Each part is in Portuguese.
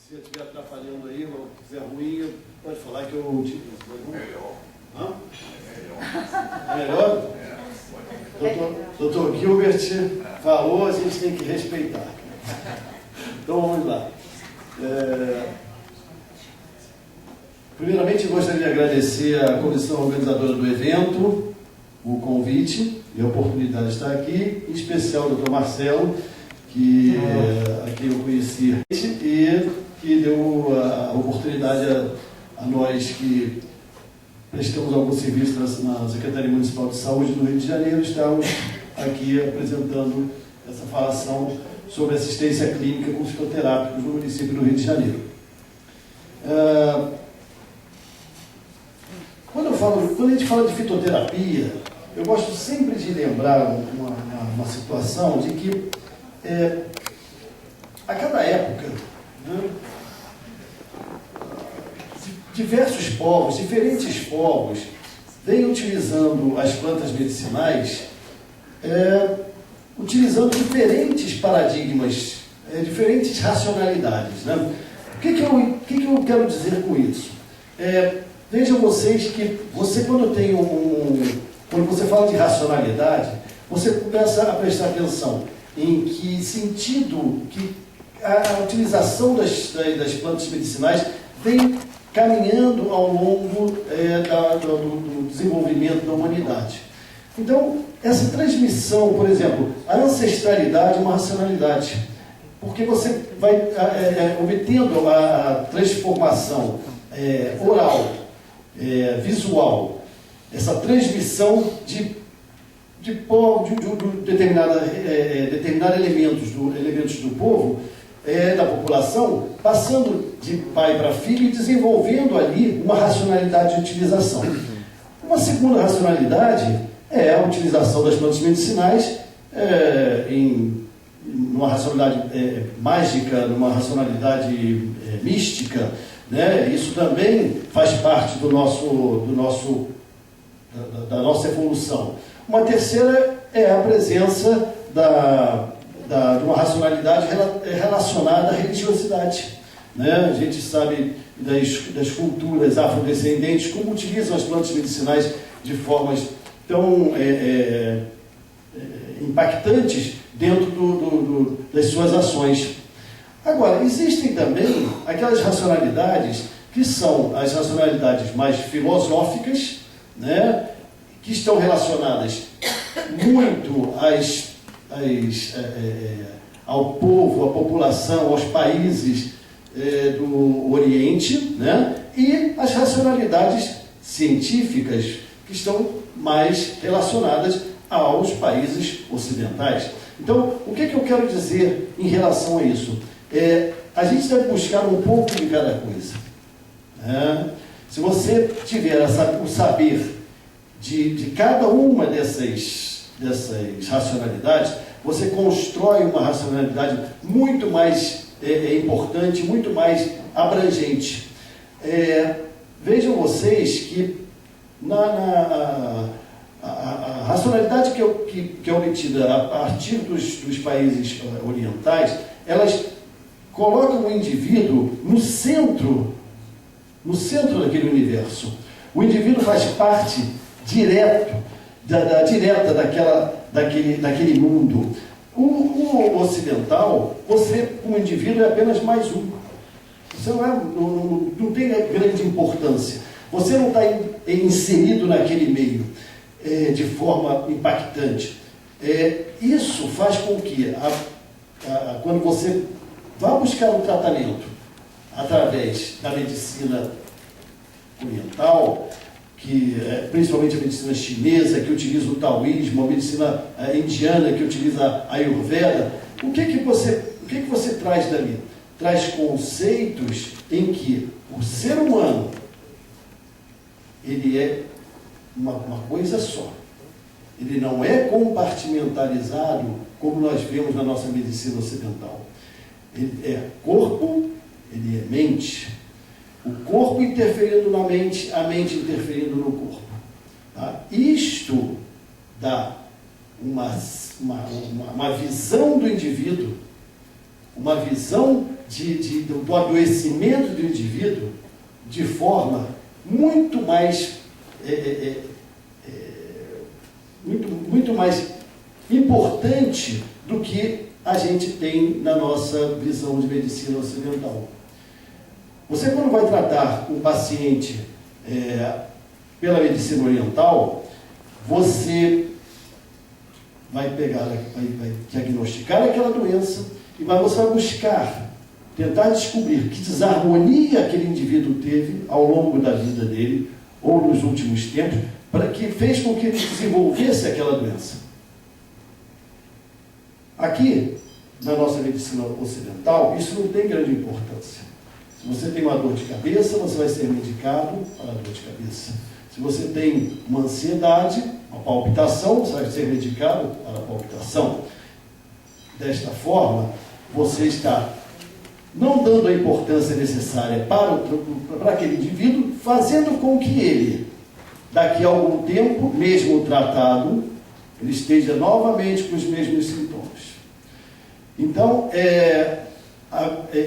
Se eu estiver atrapalhando aí, ou quiser ruim, pode falar que eu utilizo. Melhor. Hã? É melhor. Melhor? Doutor Gilbert falou, a gente tem que respeitar. Então vamos lá. Primeiramente, gostaria de agradecer à comissão organizadora do evento, o convite e a oportunidade de estar aqui, em especial ao doutor Marcelo, a quem eu conheci e que deu a oportunidade a nós que prestamos algum serviço na Secretaria Municipal de Saúde do Rio de Janeiro, estamos aqui apresentando essa falação sobre assistência clínica com fitoterápicos no município do Rio de Janeiro. Quando a gente fala de fitoterapia, eu gosto sempre de lembrar uma situação de que a cada época, né, diversos povos, diferentes povos, vêm utilizando as plantas medicinais, utilizando diferentes paradigmas, diferentes racionalidades. Né? O que eu quero dizer com isso? Vejam vocês que quando você fala de racionalidade, você começa a prestar atenção em que sentido que a utilização das plantas medicinais vem caminhando ao longo do desenvolvimento da humanidade. Então, essa transmissão, por exemplo, a ancestralidade é uma racionalidade, porque você vai obtendo a transformação oral, visual, essa transmissão de determinados elementos do povo, da população, passando de pai para filho e desenvolvendo ali uma racionalidade de utilização. Uma segunda racionalidade é a utilização das plantas medicinais numa racionalidade mágica, numa racionalidade mística, né? Isso também faz parte da nossa evolução. Uma terceira é a presença de uma racionalidade relacionada à religiosidade. Né? A gente sabe das culturas afrodescendentes como utilizam as plantas medicinais de formas tão impactantes dentro das suas ações. Agora, existem também aquelas racionalidades que são as racionalidades mais filosóficas, né? Que estão relacionadas muito ao povo, à população, aos países do Oriente, né? E as racionalidades científicas que estão mais relacionadas aos países ocidentais. Então, o que eu quero dizer em relação a isso? A gente deve buscar um pouco de cada coisa. Né? Se você tiver o saber de cada uma dessas racionalidades, você constrói uma racionalidade muito mais importante, muito mais abrangente. Vejam vocês que a racionalidade que é obtida a partir dos países orientais, elas colocam o indivíduo no centro daquele universo. O indivíduo faz parte direta daquele mundo. O ocidental, você como indivíduo é apenas mais um. Você não tem grande importância. Você não está inserido naquele meio de forma impactante. Isso faz com que, quando você vá buscar um tratamento através da medicina oriental, principalmente a medicina chinesa, que utiliza o taoísmo, a medicina indiana, que utiliza a Ayurveda, o que você traz dali? Traz conceitos em que o ser humano ele é uma coisa só. Ele não é compartimentalizado como nós vemos na nossa medicina ocidental. Ele é corpo, ele é mente. O corpo interferindo na mente, a mente interferindo no corpo. Tá? Isto dá uma visão do indivíduo uma visão do adoecimento do indivíduo de forma muito mais muito mais importante do que a gente tem na nossa visão de medicina ocidental. Você, quando vai tratar um paciente pela medicina oriental, você vai diagnosticar aquela doença e você vai buscar, tentar descobrir que desarmonia aquele indivíduo teve ao longo da vida dele, ou nos últimos tempos, para que fez com que ele desenvolvesse aquela doença. Aqui, na nossa medicina ocidental, isso não tem grande importância. Se você tem uma dor de cabeça, você vai ser medicado para a dor de cabeça. Se você tem uma ansiedade, uma palpitação, você vai ser medicado para a palpitação. Desta forma, você está não dando a importância necessária para aquele indivíduo, fazendo com que ele, daqui a algum tempo, mesmo tratado, ele esteja novamente com os mesmos sintomas. Então,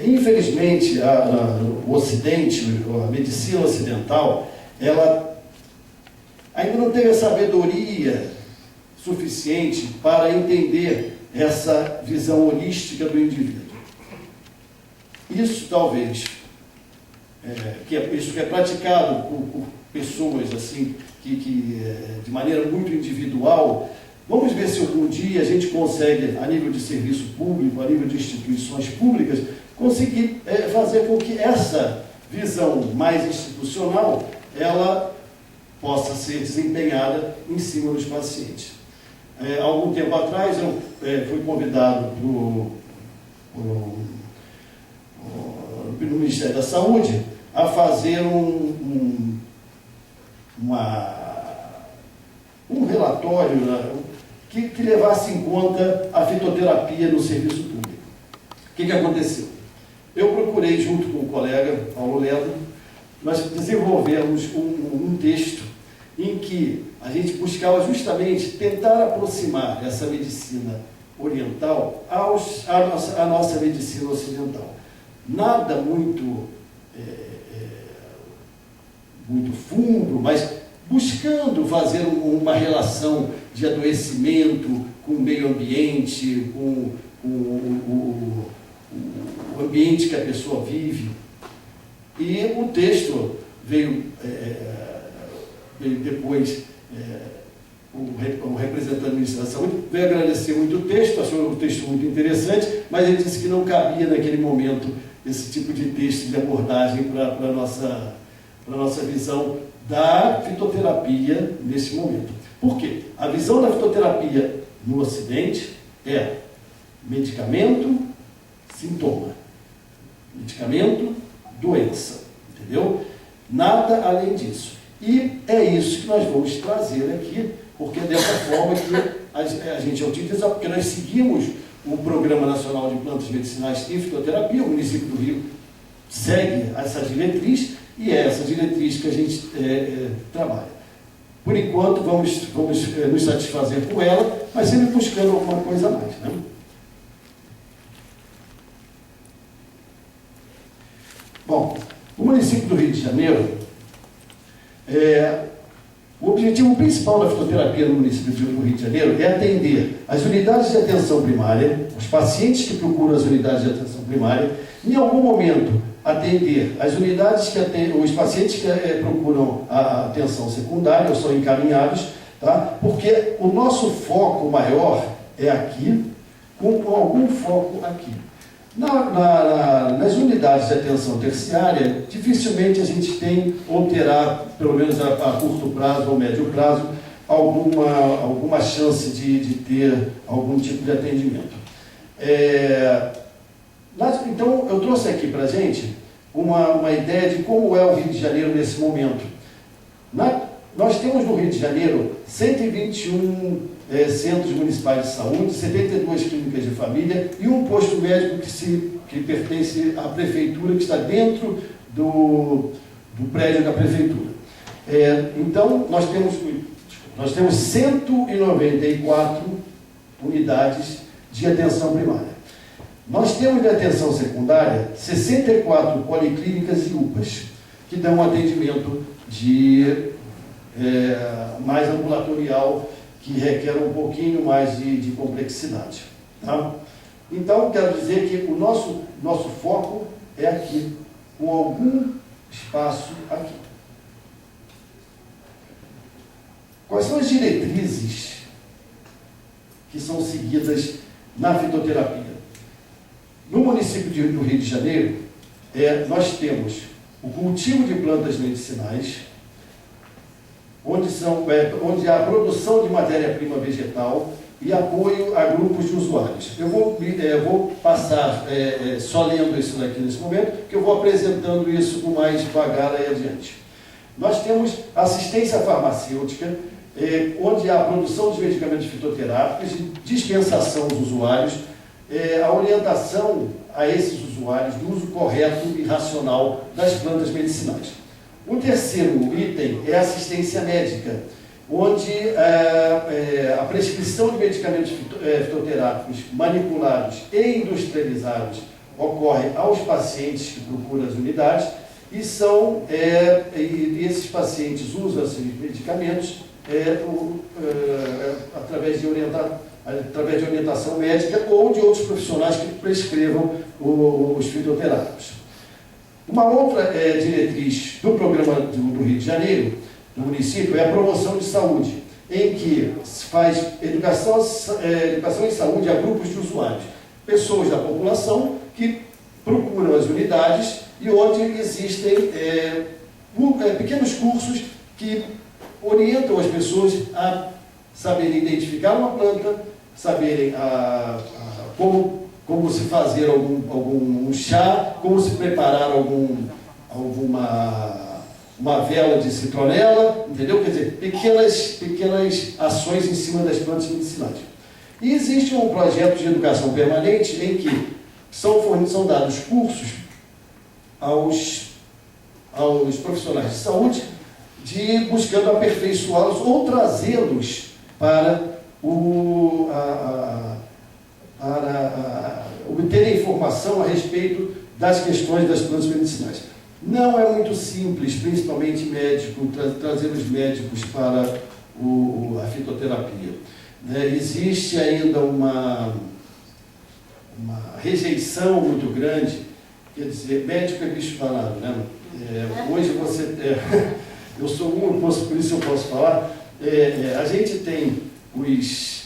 infelizmente, o Ocidente, a medicina ocidental, ela ainda não teve a sabedoria suficiente para entender essa visão holística do indivíduo. Isso talvez, isso que é praticado por pessoas assim, de maneira muito individual. Vamos ver se algum dia a gente consegue, a nível de serviço público, a nível de instituições públicas, conseguir fazer com que essa visão mais institucional, ela possa ser desempenhada em cima dos pacientes. Algum tempo atrás, eu fui convidado no Ministério da Saúde a fazer um relatório, né, que levasse em conta a fitoterapia no serviço público. O que aconteceu? Eu procurei, junto com o colega Paulo Ledo, nós desenvolvemos um texto em que a gente buscava justamente tentar aproximar essa medicina oriental à nossa medicina ocidental. Nada muito fundo, mas buscando fazer uma relação de adoecimento com o meio ambiente, com o ambiente que a pessoa vive. E o texto veio depois, o representante do Ministério da Saúde veio agradecer muito o texto, achou o texto muito interessante, mas ele disse que não cabia naquele momento esse tipo de texto de abordagem para a nossa visão da fitoterapia nesse momento. Por quê? A visão da fitoterapia no Ocidente é medicamento, sintoma. Medicamento, doença. Entendeu? Nada além disso. E é isso que nós vamos trazer aqui, porque é dessa forma que a gente utiliza, porque nós seguimos o Programa Nacional de Plantas Medicinais e Fitoterapia, o município do Rio segue essa diretriz, e é essa diretriz que a gente trabalha. Por enquanto, vamos nos satisfazer com ela, mas sempre buscando alguma coisa a mais, né? Bom, o município do Rio de Janeiro, o objetivo principal da fitoterapia no município do Rio de Janeiro é atender as unidades de atenção primária, os pacientes que procuram as unidades de atenção primária, em algum momento atender as unidades que atendem, os pacientes que procuram a atenção secundária ou são encaminhados, tá? Porque o nosso foco maior é aqui, com algum foco aqui. Nas unidades de atenção terciária, dificilmente a gente tem ou terá, pelo menos a curto prazo ou médio prazo, alguma chance de ter algum tipo de atendimento. Então, eu trouxe aqui para a gente uma ideia de como é o Rio de Janeiro nesse momento. Nós temos no Rio de Janeiro 121 centros municipais de saúde, 72 clínicas de família e um posto médico que pertence à prefeitura, que está dentro do prédio da prefeitura. Então, nós temos 194 unidades de atenção primária. Nós temos de atenção secundária 64 policlínicas e UPAs, que dão atendimento de mais ambulatorial, que requer um pouquinho mais de complexidade. Tá? Então, quero dizer que o nosso foco é aqui, com algum espaço aqui. Quais são as diretrizes que são seguidas na fitoterapia? No município do Rio de Janeiro, nós temos o cultivo de plantas medicinais, onde há a produção de matéria-prima vegetal e apoio a grupos de usuários. Eu vou passar só lendo isso daqui nesse momento, porque eu vou apresentando isso com mais devagar aí adiante. Nós temos assistência farmacêutica, onde há a produção de medicamentos fitoterápicos e dispensação dos usuários, a orientação a esses usuários do uso correto e racional das plantas medicinais. O terceiro item é a assistência médica, onde a prescrição de medicamentos fitoterápicos manipulados e industrializados ocorre aos pacientes que procuram as unidades e esses pacientes usam esses medicamentos através de orientação médica ou de outros profissionais que prescrevam os fitoterápicos. Uma outra diretriz do programa do Rio de Janeiro, do município, é a promoção de saúde, em que se faz educação em saúde a grupos de usuários, pessoas da população que procuram as unidades e onde existem pequenos cursos que orientam as pessoas a saberem identificar uma planta, saberem como se fazer algum chá, como se preparar uma vela de citronela, entendeu? Quer dizer, pequenas ações em cima das plantas medicinais. E existe um projeto de educação permanente em que são dados cursos aos profissionais de saúde, buscando aperfeiçoá-los ou trazê-los para obter informação a respeito das questões das plantas medicinais. Não é muito simples, principalmente trazer os médicos para a fitoterapia. Existe ainda uma rejeição muito grande, quer dizer, médico é bicho danado, né? Hoje você... eu sou por isso eu posso falar. A gente tem hoje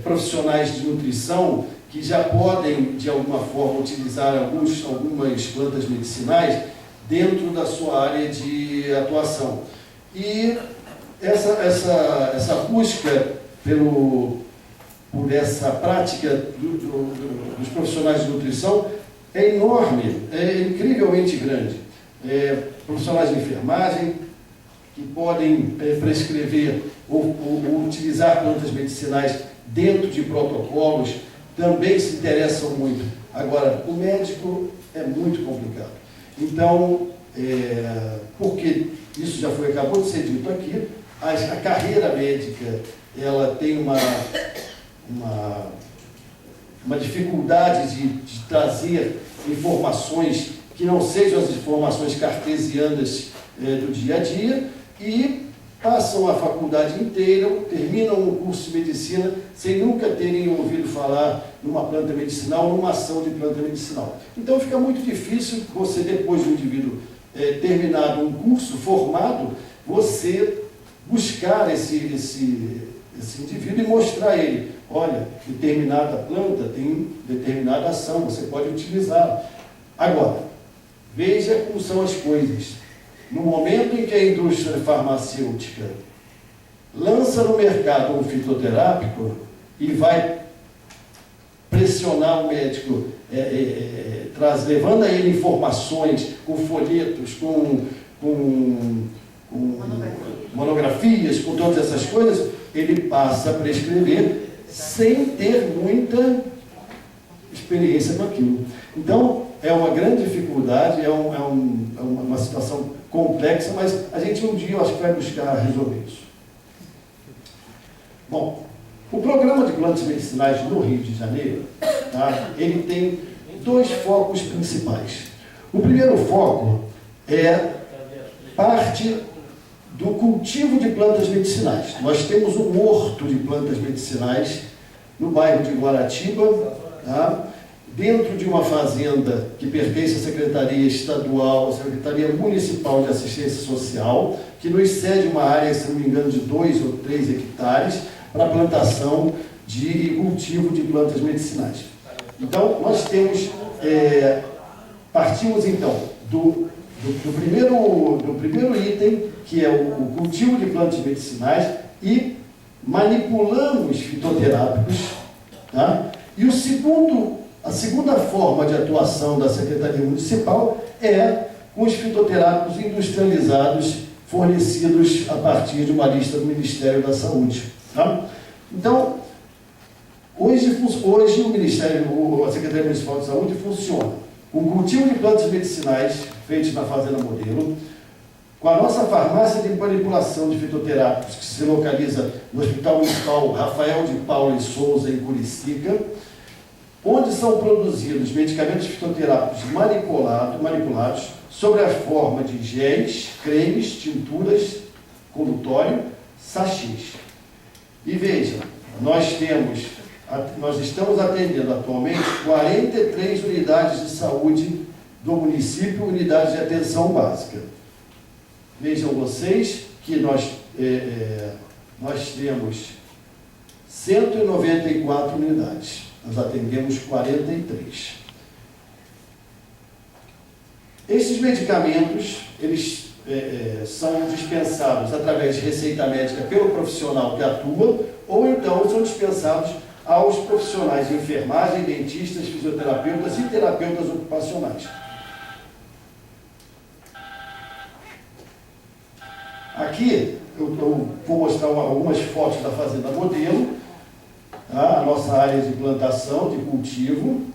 profissionais de nutrição que já podem, de alguma forma, utilizar algumas plantas medicinais dentro da sua área de atuação. E essa busca por essa prática dos profissionais de nutrição é enorme, é incrivelmente grande. Profissionais de enfermagem que podem prescrever ou utilizar plantas medicinais dentro de protocolos também se interessam muito. Agora, o médico é muito complicado. Então, porque isso acabou de ser dito aqui, a carreira médica ela tem uma dificuldade de trazer informações que não sejam as informações cartesianas do dia a dia e passam a faculdade inteira, terminam um curso de medicina sem nunca terem ouvido falar numa planta medicinal, numa ação de planta medicinal. Então fica muito difícil você, depois do indivíduo terminado um curso, formado, você buscar esse indivíduo e mostrar a ele, olha, determinada planta tem determinada ação, você pode utilizá-la. Agora, veja como são as coisas. No momento em que a indústria farmacêutica lança no mercado um fitoterápico e vai pressionar o médico, levando a ele informações com folhetos, com monografias, com todas essas coisas, ele passa a prescrever sem ter muita experiência com aquilo. Então, é uma grande dificuldade, é uma situação complexa, mas a gente um dia, eu acho que vai buscar resolver isso. Bom, O programa de plantas medicinais no Rio de Janeiro, tá, ele tem dois focos principais. O primeiro foco é parte do cultivo de plantas medicinais. Nós temos um horto de plantas medicinais no bairro de Guaratiba, tá, dentro de uma fazenda que pertence à Secretaria Estadual, à Secretaria Municipal de Assistência Social, que nos cede uma área, se não me engano, de 2 ou 3 hectares para plantação de cultivo de plantas medicinais. Então, nós temos, partimos então do primeiro item, que é o cultivo de plantas medicinais, e manipulamos fitoterápicos, tá? E a segunda forma de atuação da Secretaria Municipal é com os fitoterápicos industrializados fornecidos a partir de uma lista do Ministério da Saúde. Tá? Então, hoje o Ministério, a Secretaria Municipal de Saúde funciona com o cultivo de plantas medicinais feitos na Fazenda Modelo, com a nossa farmácia de manipulação de fitoterápicos, que se localiza no Hospital Municipal Rafael de Paula e Souza, em Curicica, onde são produzidos medicamentos fitoterápicos manipulados sob a forma de géis, cremes, tinturas, condutório, sachês. E veja, nós estamos atendendo atualmente 43 unidades de saúde do município, unidades de atenção básica. Vejam vocês que nós temos 194 unidades. Nós atendemos 43. Esses medicamentos, eles são dispensados através de receita médica pelo profissional que atua, ou então são dispensados aos profissionais de enfermagem, dentistas, fisioterapeutas e terapeutas ocupacionais. Aqui eu vou mostrar algumas fotos da Fazenda Modelo, tá? A nossa área de plantação, de cultivo.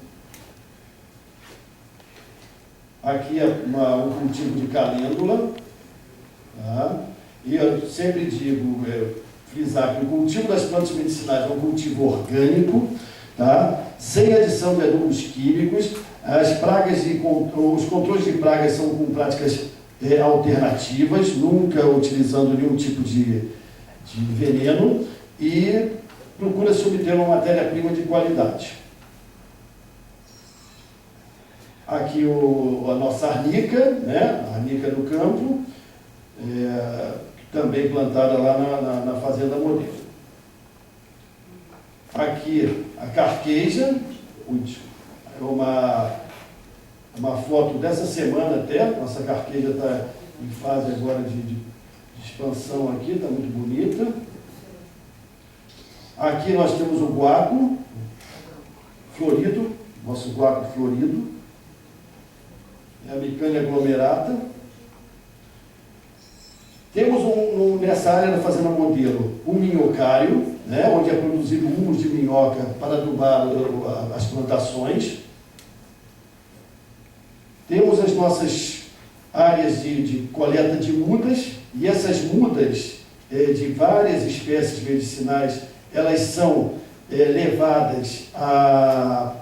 Aqui é um cultivo de calêndula. Tá? E eu sempre digo, frisar que o cultivo das plantas medicinais é um cultivo orgânico, tá? Sem adição de adubos químicos. Os controles de pragas são com práticas alternativas, nunca utilizando nenhum tipo de veneno, e procura-se obter uma matéria-prima de qualidade. Aqui a nossa arnica, né? A arnica do campo, também plantada lá na Fazenda Modelo. Aqui a carqueja, é uma foto dessa semana até, nossa carqueja está em fase agora de expansão aqui, está muito bonita. Aqui nós temos o guaco florido, nosso guaco florido, é a Micânia aglomerata. Temos nessa área da Fazenda Modelo um minhocário, né, onde é produzido humus de minhoca para adubar as plantações. Temos as nossas áreas de coleta de mudas, e essas mudas de várias espécies medicinais, elas são levadas para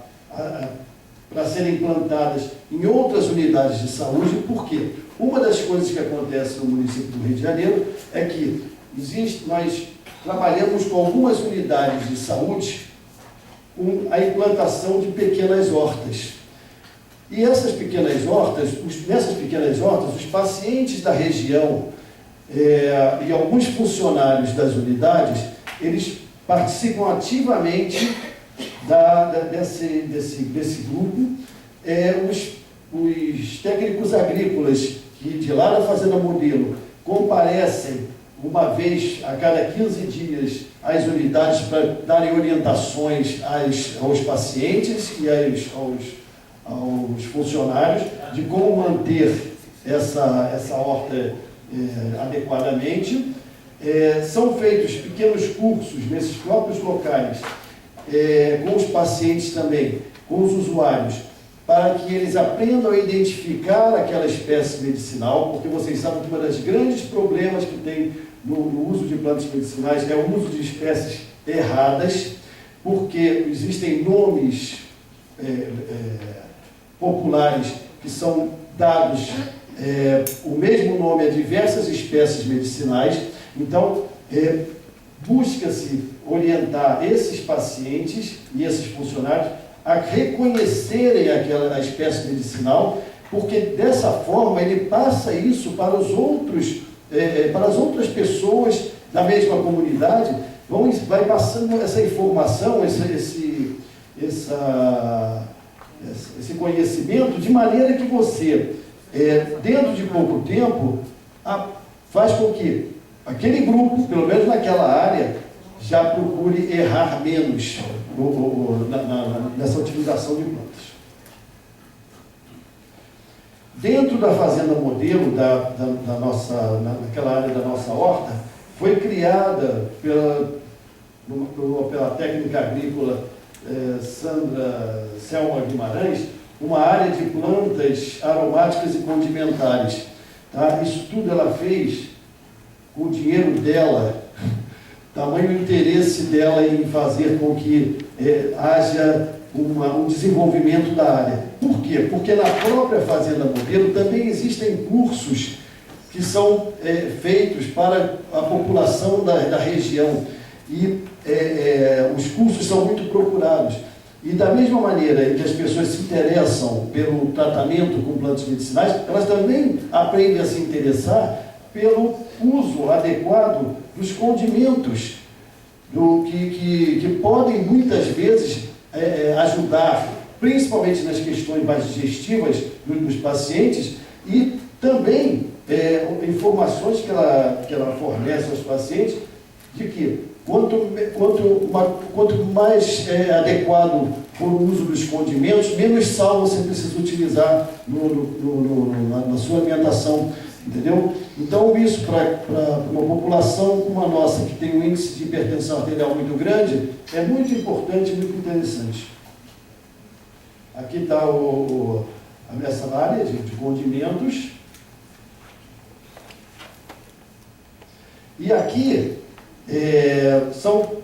serem plantadas em outras unidades de saúde. Por quê? Uma das coisas que acontece no município do Rio de Janeiro é que nós trabalhamos com algumas unidades de saúde com a implantação de pequenas hortas. E nessas pequenas hortas, os pacientes da região e alguns funcionários das unidades, eles participam ativamente desse grupo. Os técnicos agrícolas que de lá da Fazenda Modelo comparecem uma vez a cada 15 dias às unidades para darem orientações aos pacientes e aos funcionários de como manter essa horta adequadamente. São feitos pequenos cursos nesses próprios locais, com os pacientes também, com os usuários, para que eles aprendam a identificar aquela espécie medicinal, porque vocês sabem que um dos grandes problemas que tem no uso de plantas medicinais é o uso de espécies erradas, porque existem nomes populares que são dados o mesmo nome a diversas espécies medicinais. Então, busca-se orientar esses pacientes e esses funcionários a reconhecerem a espécie medicinal, porque dessa forma ele passa isso para os outros, para as outras pessoas da mesma comunidade, vai passando essa informação, esse conhecimento, de maneira que você, dentro de pouco tempo, faz com que aquele grupo, pelo menos naquela área, já procure errar menos nessa utilização de plantas. Dentro da fazenda modelo, naquela área da nossa horta, foi criada pela técnica agrícola Sandra Selma Guimarães, uma área de plantas aromáticas e condimentares. Tá? Isso tudo ela fez com o dinheiro dela, tamanho interesse dela em fazer com que haja um desenvolvimento da área. Por quê? Porque na própria Fazenda Modelo também existem cursos que são feitos para a população da região, e os cursos são muito procurados. E da mesma maneira que as pessoas se interessam pelo tratamento com plantas medicinais, elas também aprendem a se interessar pelo uso adequado dos condimentos, que podem muitas vezes ajudar, principalmente nas questões mais digestivas dos pacientes, e também informações que ela fornece aos pacientes de que quanto mais adequado for o uso dos condimentos, menos sal você precisa utilizar na sua alimentação, entendeu? Então isso para uma população como a nossa, que tem um índice de hipertensão arterial muito grande, é muito importante e muito interessante. Aqui está essa área de condimentos. E aqui são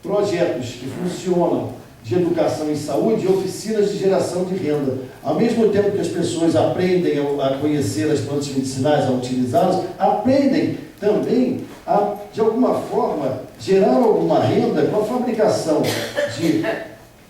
projetos que funcionam de educação em saúde e oficinas de geração de renda. Ao mesmo tempo que as pessoas aprendem a conhecer as plantas medicinais, a utilizá-las, aprendem também a, de alguma forma, gerar alguma renda com a fabricação de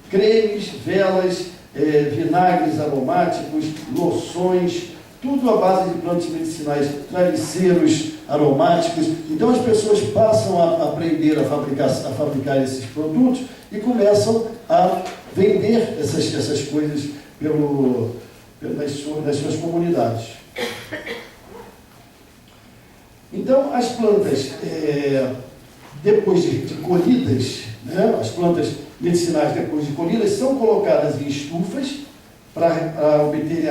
cremes, velas, vinagres aromáticos, loções, tudo à base de plantas medicinais, travesseiros aromáticos. Então as pessoas passam a aprender a fabricar esses produtos e começam a vender essas coisas nas suas comunidades. Então as plantas, depois de colhidas, né, as plantas medicinais depois de colhidas são colocadas em estufas para obterem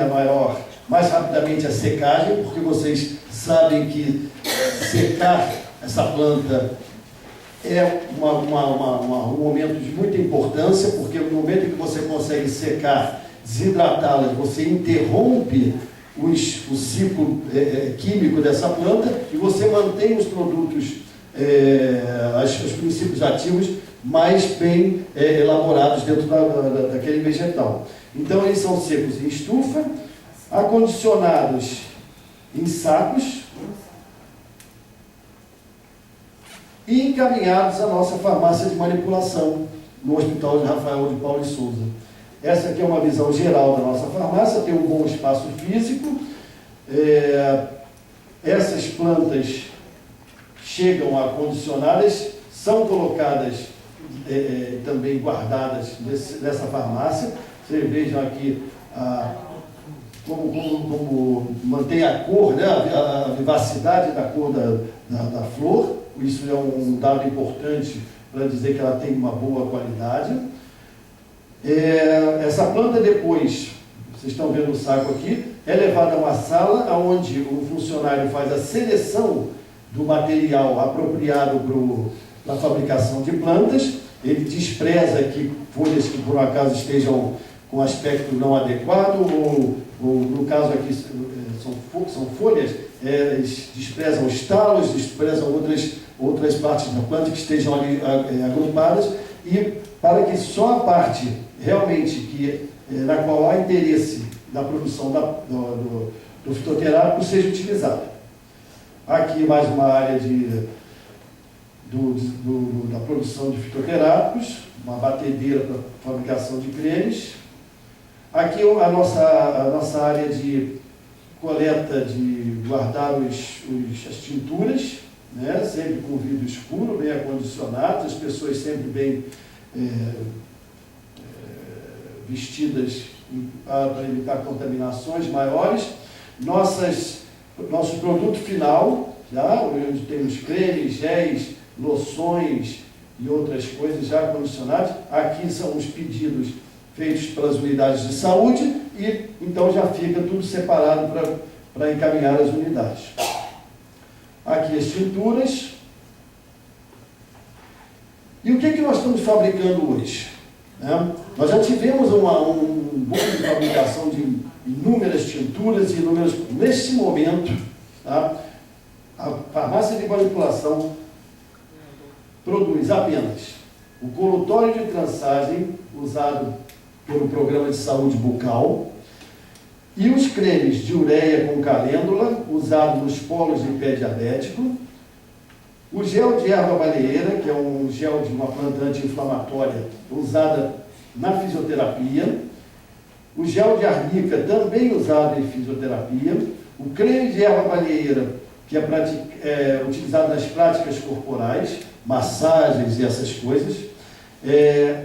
mais rapidamente a secagem, porque vocês sabem que secar essa planta é um momento de muita importância, porque no momento em que você consegue secar, desidratá-la, você interrompe o ciclo químico dessa planta e você mantém os produtos, os princípios ativos mais bem elaborados dentro daquele vegetal. Então eles são secos em estufa, acondicionados em sacos e encaminhados à nossa farmácia de manipulação no Hospital de Rafael de Paulo e Souza. Essa aqui é uma visão geral da nossa farmácia, tem um bom espaço físico. Essas plantas chegam acondicionadas, são colocadas também guardadas nessa farmácia. Vocês vejam aqui como mantém a cor, né, a vivacidade da cor da flor. Isso é um dado importante para dizer que ela tem uma boa qualidade. Essa planta depois, vocês estão vendo o saco aqui, é levada a uma sala onde o funcionário faz a seleção do material apropriado para a fabricação de plantas. Ele despreza que folhas que por um acaso estejam com aspecto não adequado, ou no caso aqui são folhas, eles desprezam os talos, desprezam outras partes da planta que estejam ali agrupadas, e para que só a parte realmente na qual há interesse da produção do fitoterápico seja utilizada. Aqui mais uma área da produção de fitoterápicos, uma batedeira para fabricação de cremes. Aqui a nossa área de coleta, de guardar as tinturas, né, sempre com vidro escuro, bem acondicionado, as pessoas sempre bem vestidas para evitar contaminações maiores. Nosso produto final, onde temos cremes, géis, loções e outras coisas já acondicionadas. Aqui são os pedidos feitos pelas unidades de saúde e então já fica tudo separado para encaminhar as unidades. Aqui as tinturas. E o que nós estamos fabricando hoje? Nós já tivemos um boom de fabricação de inúmeras tinturas e inúmeras... Neste momento, a farmácia de manipulação produz apenas o colutório de trançagem, usado pelo programa de saúde bucal, e os cremes de ureia com calêndula, usado nos polos de pé diabético, o gel de erva baleeira, que é um gel de uma planta anti-inflamatória usada na fisioterapia, o gel de arnica, também usado em fisioterapia, o creme de erva baleeira, que é utilizado nas práticas corporais, massagens e essas coisas,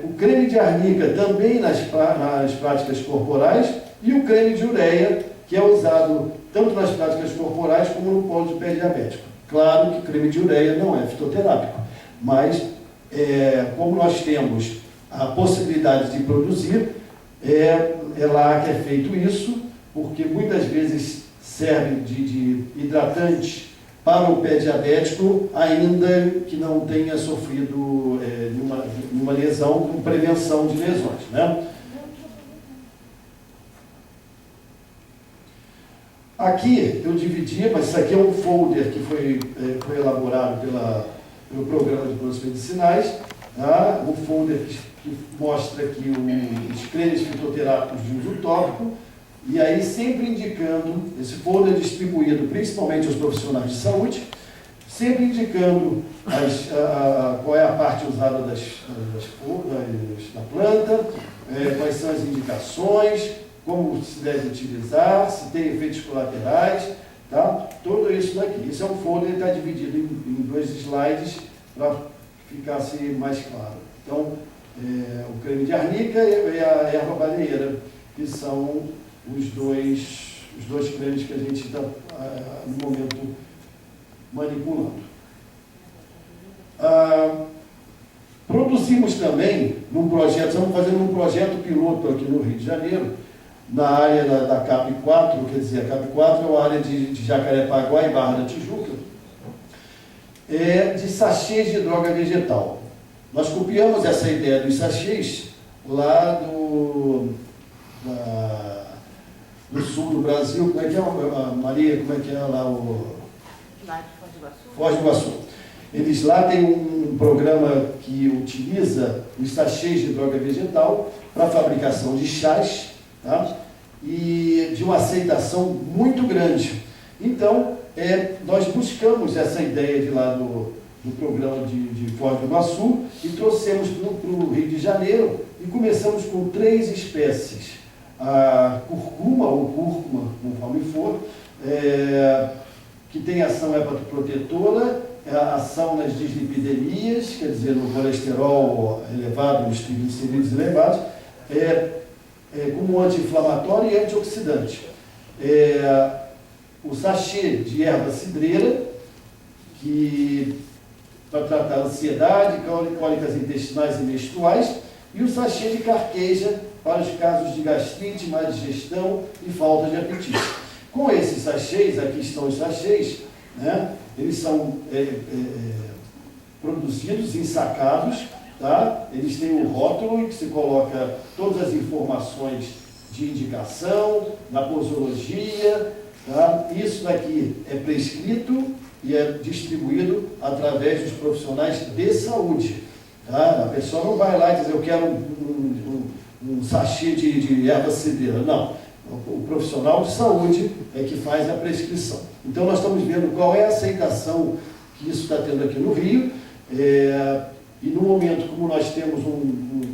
o creme de arnica, também nas práticas corporais, e o creme de ureia, que é usado tanto nas práticas corporais como no polo de pé diabético. Claro que creme de ureia não é fitoterápico, mas como nós temos a possibilidade de produzir, é lá que é feito isso, porque muitas vezes serve de hidratante para o pé diabético, ainda que não tenha sofrido nenhuma lesão, com prevenção de lesões, né? Aqui eu dividi, mas isso aqui é um folder que foi elaborado pelo programa de produtos medicinais, tá? Um folder que mostra aqui os cremes fitoterápicos de uso tópico, e aí sempre indicando, esse folder distribuído principalmente aos profissionais de saúde, sempre indicando qual é a parte usada da planta, quais são as indicações, como se deve utilizar, se tem efeitos colaterais, tá? Tudo isso daqui. Esse é um folder que está dividido em 2 slides para ficar assim mais claro. Então, o creme de arnica e a erva baleeira, que são os dois cremes que a gente está, no momento, manipulando. Produzimos também, estamos fazendo um projeto piloto aqui no Rio de Janeiro, na área da CAP 4, quer dizer, a CAP 4 é a área de Jacarepaguá e Barra da Tijuca, de sachês de droga vegetal. Nós copiamos essa ideia dos sachês lá do sul do Brasil. Como é que é, Maria? Como é que é lá Lá de Foz do Iguaçu? Foz do Iguaçu. Eles lá têm um programa que utiliza os sachês de droga vegetal para a fabricação de chás, tá? E de uma aceitação muito grande. Então, nós buscamos essa ideia de lá do programa de Foz do Iguaçu e trouxemos para o Rio de Janeiro e começamos com 3 espécies. A curcuma, ou cúrcuma, conforme for, que tem ação hepatoprotetora, ação nas dislipidemias, quer dizer, no colesterol elevado, nos triglicerídeos elevados, como anti-inflamatório e antioxidante. O sachê de erva cidreira, que para tratar ansiedade, cólicas intestinais e menstruais, e o sachê de carqueja para os casos de gastrite, má digestão e falta de apetite. Com esses sachês, aqui estão os sachês, né? Eles são produzidos, ensacados, tá? Eles têm um rótulo em que se coloca todas as informações de indicação, na posologia, tá? Isso daqui é prescrito e é distribuído através dos profissionais de saúde. Tá? A pessoa não vai lá e diz, eu quero um sachê de erva cidreira. Não. O profissional de saúde é que faz a prescrição. Então, nós estamos vendo qual é a aceitação que isso está tendo aqui no Rio. E no momento, como nós temos um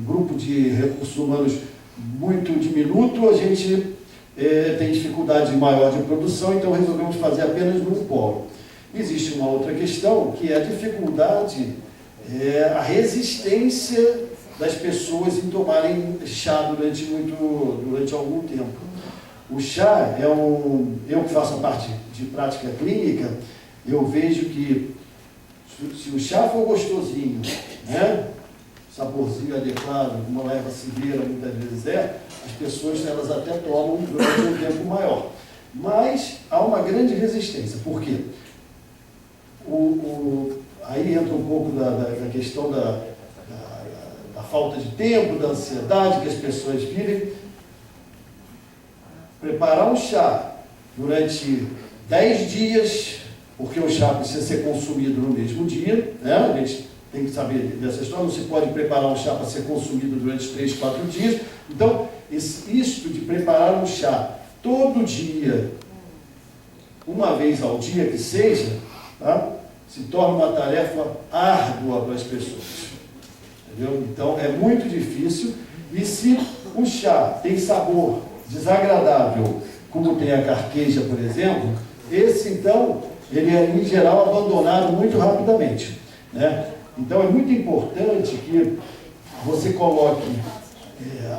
grupo de recursos humanos muito diminuto, a gente tem dificuldade maior de produção, então resolvemos fazer apenas num polo. Existe uma outra questão, que é a dificuldade, a resistência das pessoas em tomarem chá durante algum tempo. O chá eu que faço a parte de prática clínica, eu vejo que se o chá for gostosinho, né, saborzinho adequado, como uma erva cidreira muitas vezes as pessoas elas até tomam durante um tempo maior. Mas há uma grande resistência. Por quê? Aí entra um pouco da questão da falta de tempo, da ansiedade que as pessoas vivem. Preparar um chá durante 10 dias, porque o chá precisa ser consumido no mesmo dia, né? A gente tem que saber dessa história, não se pode preparar um chá para ser consumido durante 3, 4 dias. Então, isto de preparar um chá todo dia, uma vez ao dia que seja, tá? Se torna uma tarefa árdua para as pessoas. Entendeu? Então, é muito difícil. E se o chá tem sabor desagradável, como tem a carqueja, por exemplo, esse, então, ele é, em geral, abandonado muito rapidamente, né? Então, é muito importante que você coloque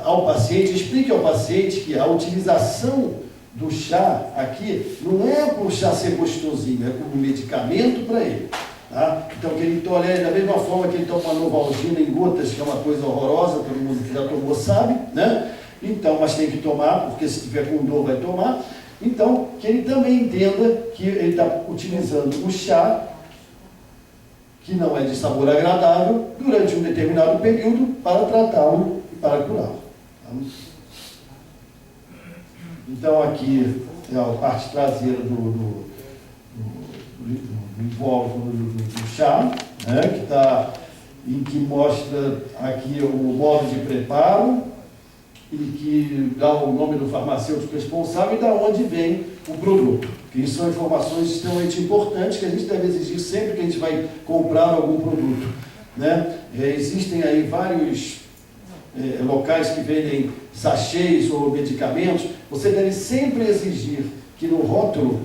ao paciente, explique ao paciente que a utilização do chá aqui não é para o chá ser gostosinho, é como medicamento para ele. Tá? Então, que ele tolere da mesma forma que ele toma Novalgina em gotas, que é uma coisa horrorosa, todo mundo que já tomou sabe, né? Então, mas tem que tomar, porque se tiver com dor vai tomar. Então, que ele também entenda que ele está utilizando o chá, que não é de sabor agradável, durante um determinado período, para tratá-lo e para curá-lo. Tá? Então, aqui é a parte traseira do invólucro do chá, né, que mostra aqui o modo de preparo, e que dá o nome do farmacêutico responsável e da onde vem o produto. Que isso são informações extremamente importantes que a gente deve exigir sempre que a gente vai comprar algum produto, né? Existem aí vários locais que vendem sachês ou medicamentos. Você deve sempre exigir que no rótulo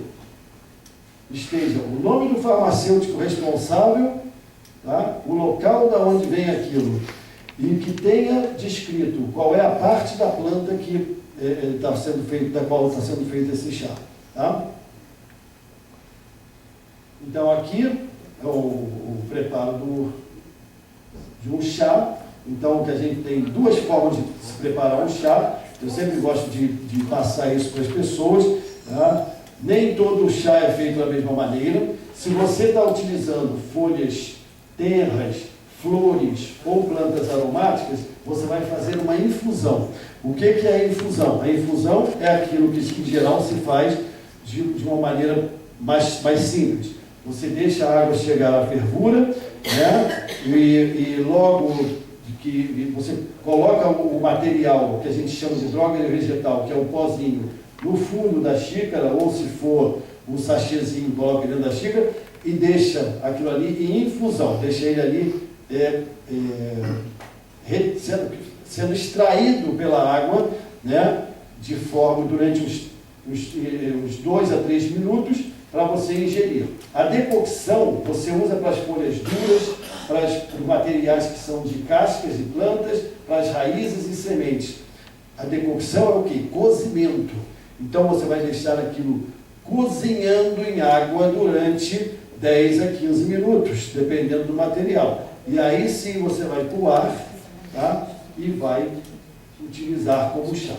esteja o nome do farmacêutico responsável, tá? O local da onde vem aquilo, e que tenha descrito qual é a parte da planta que está sendo feito, da qual está sendo feito esse chá. Tá? Então aqui é o preparo de um chá. Então que a gente tem duas formas de se preparar um chá. Eu sempre gosto de passar isso para as pessoas. Tá? Nem todo chá é feito da mesma maneira. Se você está utilizando folhas tenras, flores ou plantas aromáticas, você vai fazer uma infusão. O que é a infusão? A infusão é aquilo que, em geral, se faz de uma maneira mais simples. Você deixa a água chegar à fervura, né? E logo que você coloca o material que a gente chama de droga vegetal, que é o pozinho, no fundo da xícara, ou se for um sachêzinho, coloca dentro da xícara e deixa aquilo ali em infusão, deixa ele ali sendo extraído pela água, né, de forma durante uns 2 a 3 minutos para você ingerir. A decocção você usa para as folhas duras, para os materiais que são de cascas de plantas, para as raízes e sementes. A decocção é o quê? Cozimento. Então você vai deixar aquilo cozinhando em água durante 10 a 15 minutos, dependendo do material. E aí sim você vai coar, tá? E vai utilizar como chá.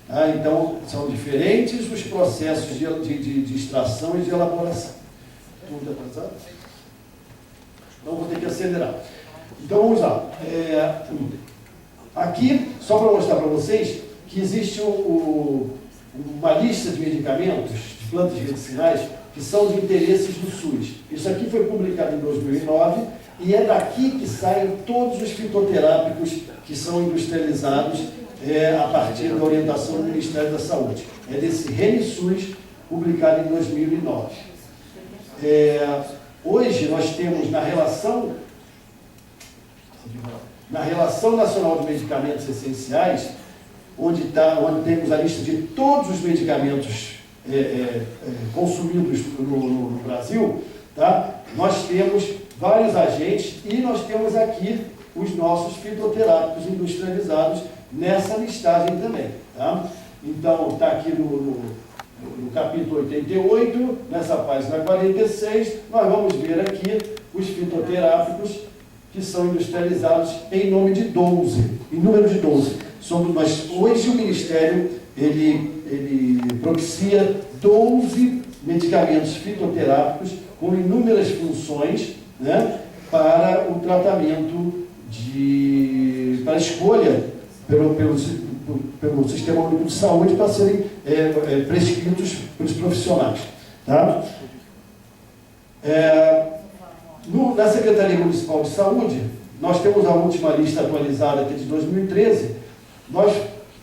Tá? Então são diferentes os processos de extração e de elaboração. Tudo atrasado? Então vou ter que acelerar. Então vamos lá. Aqui, só para mostrar para vocês que existe uma lista de medicamentos, de plantas medicinais, que são de interesses do SUS. Isso aqui foi publicado em 2009 e é daqui que saem todos os fitoterápicos que são industrializados a partir da orientação do Ministério da Saúde. É desse RENISUS, publicado em 2009. Hoje nós temos na Relação Nacional de Medicamentos Essenciais, onde temos a lista de todos os medicamentos consumidos no Brasil, tá? Nós temos vários agentes e nós temos aqui os nossos fitoterápicos industrializados nessa listagem também. Tá? Então, está aqui no capítulo 88, nessa página 46, nós vamos ver aqui os fitoterápicos que são industrializados em nome de 12, em número de 12. Hoje o Ministério ele propicia 12 medicamentos fitoterápicos com inúmeras funções, né, para o tratamento para a escolha pelo Sistema Único de Saúde para serem prescritos pelos profissionais. Tá? Na Secretaria Municipal de Saúde, nós temos a última lista atualizada, que é de 2013, nós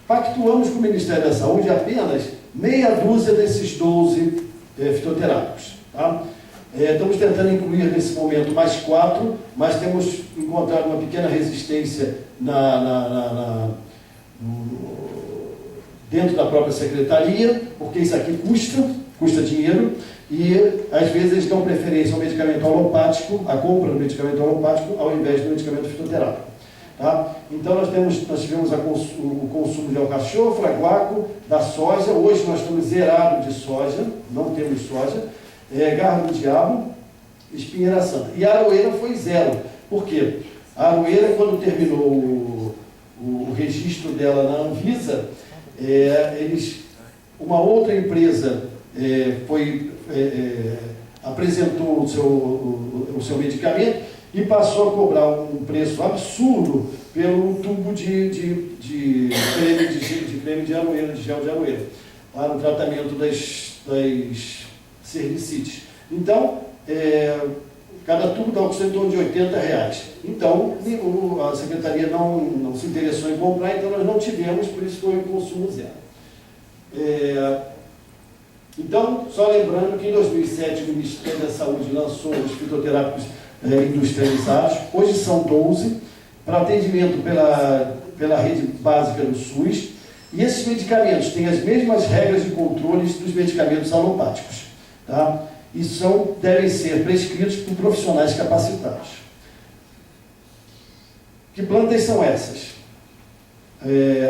pactuamos com o Ministério da Saúde apenas meia dúzia desses 12 fitoterápicos. Tá? Estamos tentando incluir nesse momento mais 4, mas temos encontrado uma pequena resistência dentro da própria secretaria, porque isso aqui custa dinheiro, e às vezes eles dão preferência ao medicamento alopático, à compra do medicamento alopático, ao invés do medicamento fitoterápico. Tá? Então nós tivemos o consumo de alcachofra, guaco, da soja. Hoje nós estamos zerados de soja, não temos soja, garro do diabo, espinheira santa. E a aroeira foi 0. Por quê? A aroeira, quando terminou o registro dela na Anvisa, uma outra empresa apresentou o seu medicamento e passou a cobrar um preço absurdo pelo tubo de creme de aroeira, de gel de aroeira, para o tratamento das cervicites. Então, cada tubo está custando em torno de R$80. Então, a Secretaria não se interessou em comprar, então nós não tivemos, por isso foi um consumo 0. Então, só lembrando que em 2007 o Ministério da Saúde lançou os fitoterápicos industrializados, hoje são 12, para atendimento pela rede básica do SUS, e esses medicamentos têm as mesmas regras de controle dos medicamentos alopáticos. Tá? E devem ser prescritos por profissionais capacitados. Que plantas são essas?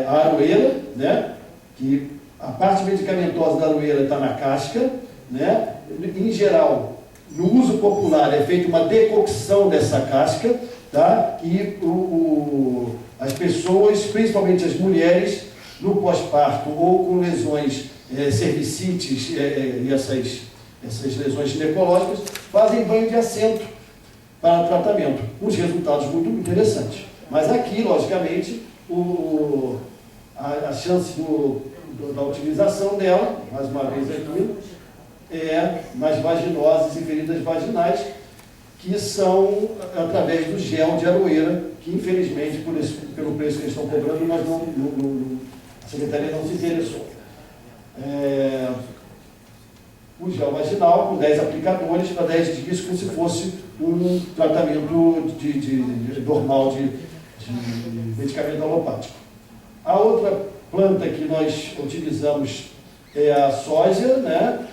A aroeira, né? Que a parte medicamentosa da aroeira está na casca, né? Em geral, no uso popular é feita uma decocção dessa casca, tá? E as pessoas, principalmente as mulheres, no pós-parto ou com lesões cervicites e essas lesões ginecológicas, fazem banho de assento para tratamento, com os resultados muito interessantes. Mas aqui, logicamente, a chance da utilização dela, mais uma vez aqui, nas vaginoses e feridas vaginais, que são através do gel de aroeira, que infelizmente, pelo preço que eles estão cobrando, a Secretaria não se interessou. O gel vaginal com 10 aplicadores para 10 dias, como se fosse um tratamento normal de medicamento alopático. A outra planta que nós utilizamos é a soja, né?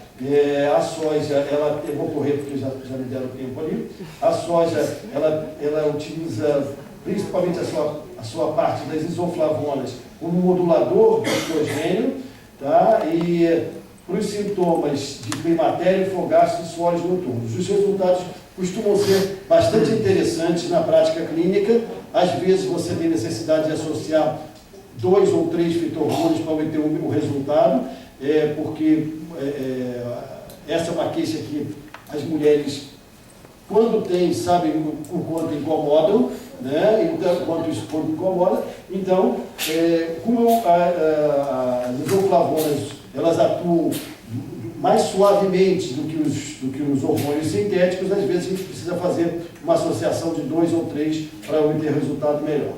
A soja, eu vou correr porque já me deram tempo ali. A soja, ela utiliza principalmente a sua parte das isoflavonas como modulador do estrogênio, tá? E para os sintomas de climatério, fogaço e suores noturnos. Os resultados costumam ser bastante interessantes na prática clínica. Às vezes você tem necessidade de associar 2 ou 3 fito-hormônios para obter o resultado, porque essa é uma queixa que as mulheres, quando têm, sabem o quanto incomodam, né? Então, quanto isso incomoda. Então, como as isoflavonas, elas atuam mais suavemente do que os hormônios sintéticos, às vezes a gente precisa fazer uma associação de 2 ou 3 para obter resultado melhor.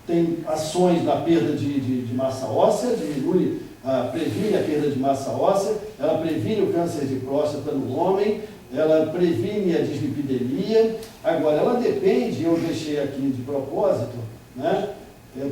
Tem ações na perda de massa óssea, previne a perda de massa óssea, ela previne o câncer de próstata no homem, ela previne a dislipidemia. Agora, ela depende, eu deixei aqui de propósito, né,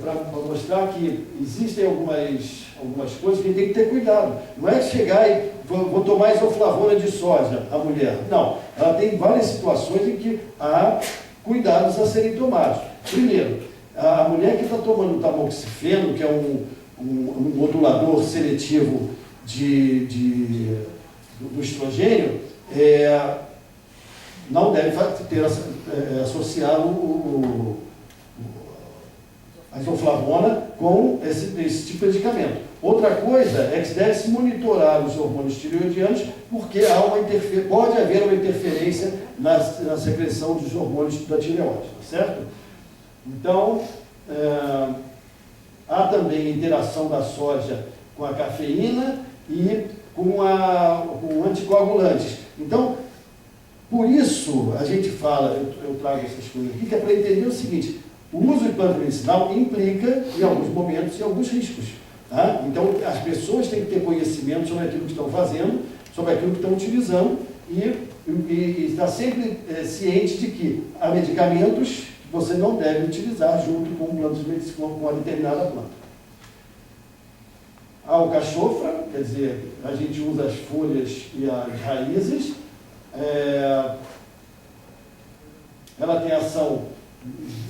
para mostrar que existem algumas coisas que a gente tem que ter cuidado. Não é chegar e vou tomar isoflavona de soja, a mulher. Não, ela tem várias situações em que há cuidados a serem tomados. Primeiro, a mulher que está tomando tamoxifeno, que é um modulador seletivo do estrogênio, não deve ter associado a isoflavona com esse tipo de medicamento. Outra coisa é que se deve se monitorar os hormônios tireoidianos, porque pode haver uma interferência na secreção dos hormônios da tireoide, certo? Então, há também interação da soja com a cafeína e com anticoagulantes. Então, por isso, a gente fala, eu trago essas coisas aqui, que é para entender o seguinte: o uso de planta medicinal implica, em alguns momentos, alguns riscos. Tá? Então, as pessoas têm que ter conhecimento sobre aquilo que estão fazendo, sobre aquilo que estão utilizando, e estar sempre ciente de que há medicamentos que você não deve utilizar junto com plantas medicinais, com uma determinada planta. A alcachofra, quer dizer, a gente usa as folhas e as raízes. Ela tem ação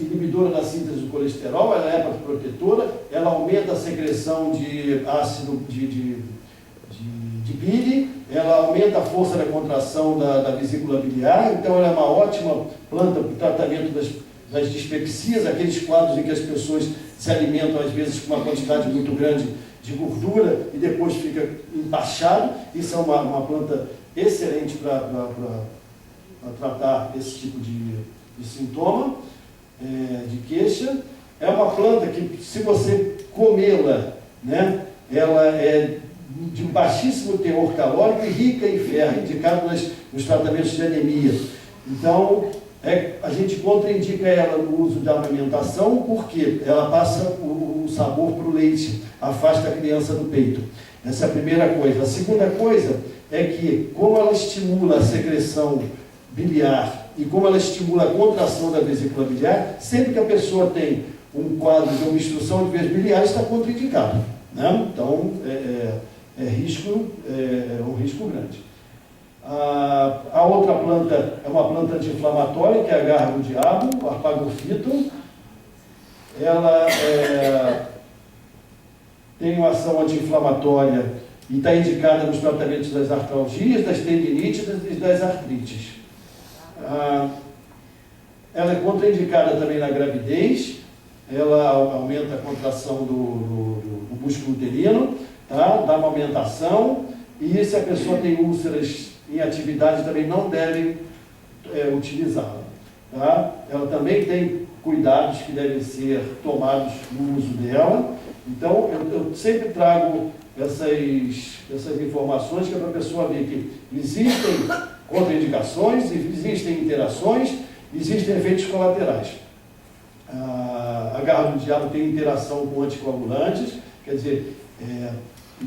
inibidora da síntese do colesterol, ela é hepatoprotetora, ela aumenta a secreção de ácido de bile, ela aumenta a força da contração da vesícula biliar, então ela é uma ótima planta para o tratamento das dispepsias, aqueles quadros em que as pessoas se alimentam às vezes com uma quantidade muito grande de gordura e depois fica empachado. Isso é uma planta excelente para tratar esse tipo de sintoma, de queixa. É uma planta que, se você comê-la, né, ela é de baixíssimo teor calórico e rica em ferro, indicado nos tratamentos de anemia. Então, a gente contraindica ela no uso de amamentação, porque ela passa o sabor para o leite, afasta a criança do peito. Essa é a primeira coisa. A segunda coisa é que, como ela estimula a secreção biliar e como ela estimula a contração da vesícula biliar, sempre que a pessoa tem um quadro de obstrução de vias biliares, está contraindicado, né? Então, é um risco grande. A outra planta é uma planta anti-inflamatória, que é a garra do diabo, o Arpagophyton. Ela tem uma ação anti-inflamatória e está indicada nos tratamentos das artralgias, das tendinites e das artrites. Ela é contraindicada também na gravidez, ela aumenta a contração do músculo uterino, tá? Dá uma aumentação, e se a pessoa tem úlceras em atividade também não deve utilizá-la. Tá? Ela também tem cuidados que devem ser tomados no uso dela. Então, eu sempre trago essas informações, que é para a pessoa ver que existem contraindicações, existem interações, existem efeitos colaterais. A garra do diabo tem interação com anticoagulantes, quer dizer,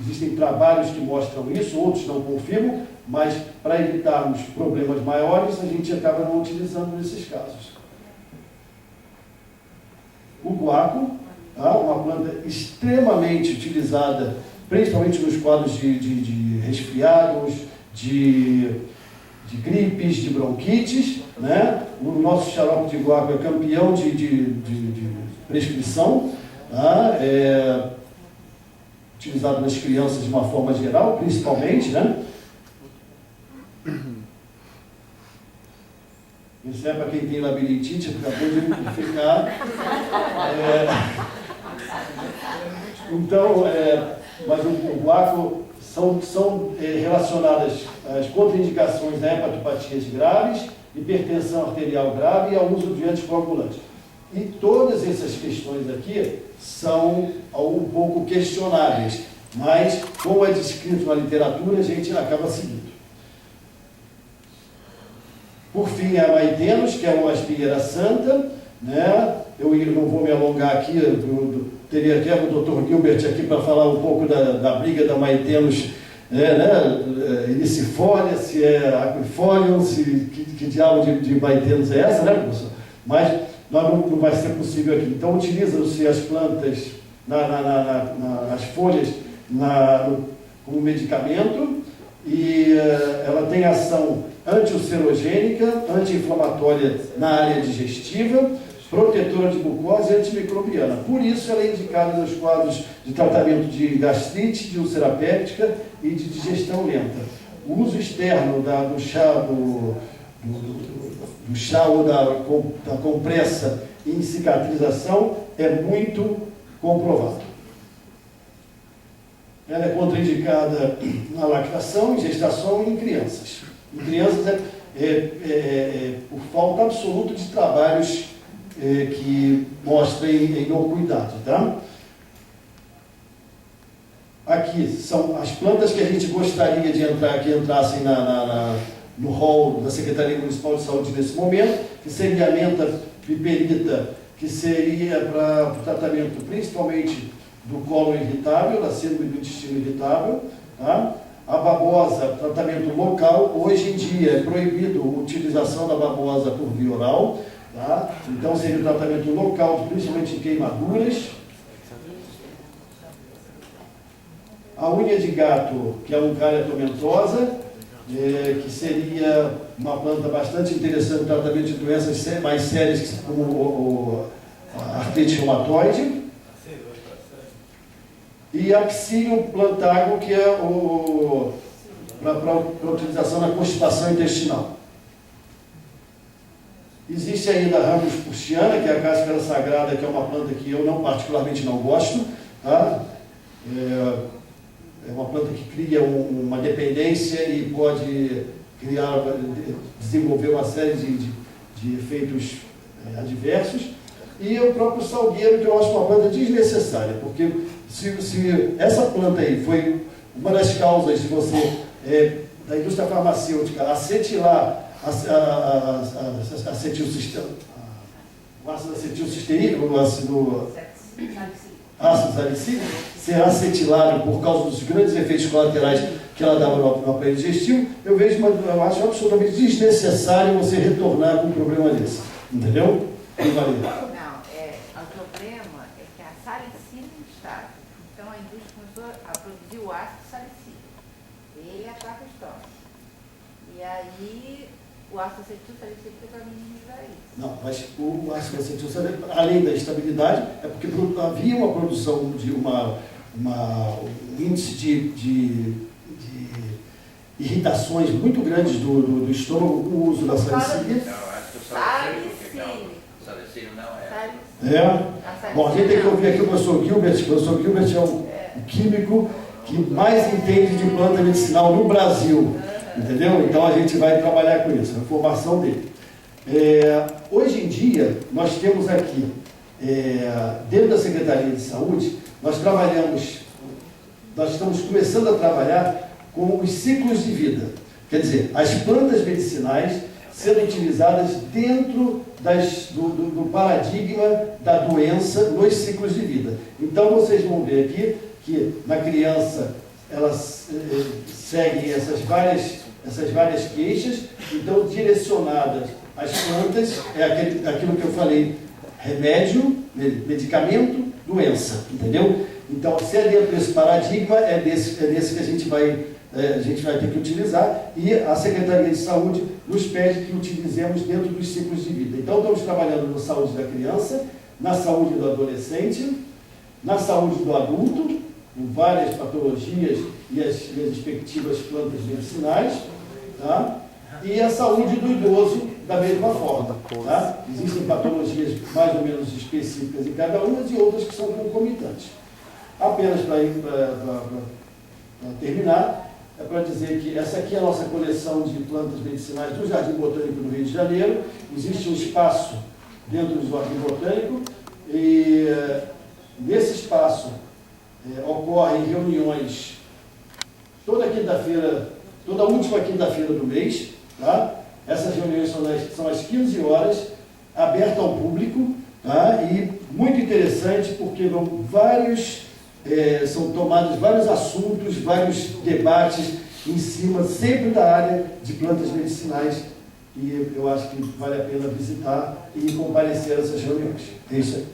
existem trabalhos que mostram isso, outros não confirmam, mas para evitarmos problemas maiores, a gente acaba não utilizando nesses casos. O guaco, tá? Uma planta extremamente utilizada, principalmente nos quadros de resfriados, de gripes, de bronquites, né? O nosso xarope de guaco é campeão de prescrição, tá? Utilizado nas crianças de uma forma geral, principalmente, né? Isso é para quem tem labirintite, acabou de ficar. Então, mas o guaco são relacionadas às contraindicações da hepatopatias graves, hipertensão arterial grave e ao uso de anticoagulantes. E todas essas questões aqui são um pouco questionáveis, mas, como é descrito na literatura, a gente acaba seguindo. Por fim, a maitenos, que é uma espinheira santa, né? Eu não vou me alongar aqui, teria até o Dr. Gilbert aqui para falar um pouco da briga da maitenos, inicifólia, se é aquifólium, que diabo de maitenos é essa, né, professor? Mas não vai ser possível aqui. Então, utilizam-se as plantas, as folhas, como medicamento, e ela tem ação antiulcerogênica, anti-inflamatória na área digestiva, protetora de mucosa e antimicrobiana. Por isso, ela é indicada nos quadros de tratamento de gastrite, de úlcera péptica e de digestão lenta. O uso externo do chá ou da compressa em cicatrização é muito comprovado. Ela é contraindicada na lactação, em gestação e em crianças. Em crianças por falta absoluta de trabalhos que mostrem inocuidade, tá? Aqui são as plantas que a gente gostaria que entrassem no rol da Secretaria Municipal de Saúde nesse momento, que seria a menta piperita, que seria para o tratamento principalmente do colo irritável, da síndrome do intestino irritável, tá? A babosa, tratamento local. Hoje em dia é proibido a utilização da babosa por via oral, tá? Então seria o tratamento local, principalmente em queimaduras. A unha de gato, que é a Uncaria tomentosa, que seria uma planta bastante interessante no tratamento de doenças mais sérias, como a artrite reumatoide. E a Psyllium plantago, que é para utilização na constipação intestinal. Existe ainda a Rambus purchiana, que é a cáscara sagrada, que é uma planta que eu particularmente não gosto, tá? É uma planta que cria uma dependência e pode desenvolver uma série de efeitos adversos. E o próprio salgueiro, que eu acho uma planta desnecessária, porque se essa planta aí foi uma das causas de você, da indústria farmacêutica, acetilar o ácido acetilcisteínico, o ácido salicílico, ser acetilado por causa dos grandes efeitos colaterais que ela dava no aparelho digestivo, eu acho absolutamente desnecessário você retornar com um problema desse. Entendeu? Não, o problema é que a salicílica está. Então a indústria começou a produzir o ácido salicílico. Ele ataca o estômago. E aí o ácido acetilsalicílico é para minimizar isso. Não, mas o ácido acetilsalicílico, além da estabilidade, é porque havia uma produção de um índice de irritações muito grandes do estômago com o uso da salicílica. Salicílico não é. Bom, a gente tem que ouvir aqui o professor Gilbert. O professor Gilbert é o químico que mais entende de planta medicinal no Brasil. Entendeu? Então a gente vai trabalhar com isso, a formação dele. Hoje em dia, nós temos aqui, dentro da Secretaria de Saúde, nós estamos começando a trabalhar com os ciclos de vida. Quer dizer, as plantas medicinais sendo utilizadas dentro do paradigma da doença nos ciclos de vida. Então, vocês vão ver aqui que na criança elas seguem essas várias queixas, então direcionadas às plantas, aquilo que eu falei, remédio, medicamento, doença, entendeu? Então, se é dentro desse paradigma, é desse que a gente vai ter que utilizar, e a Secretaria de Saúde nos pede que utilizemos dentro dos ciclos de vida. Então, estamos trabalhando na saúde da criança, na saúde do adolescente, na saúde do adulto, com várias patologias e as respectivas plantas medicinais, tá? E a saúde do idoso da mesma forma. Tá? Existem patologias mais ou menos específicas em cada uma e outras que são concomitantes. Apenas para terminar, é para dizer que essa aqui é a nossa coleção de plantas medicinais do Jardim Botânico do Rio de Janeiro. Existe um espaço dentro do Jardim Botânico e nesse espaço ocorrem reuniões toda quinta-feira, toda última quinta-feira do mês, tá? Essas reuniões são às 15 horas, abertas ao público, tá? E muito interessante porque são tomados vários assuntos, vários debates em cima sempre da área de plantas medicinais, e eu acho que vale a pena visitar e comparecer a essas reuniões. É isso aí.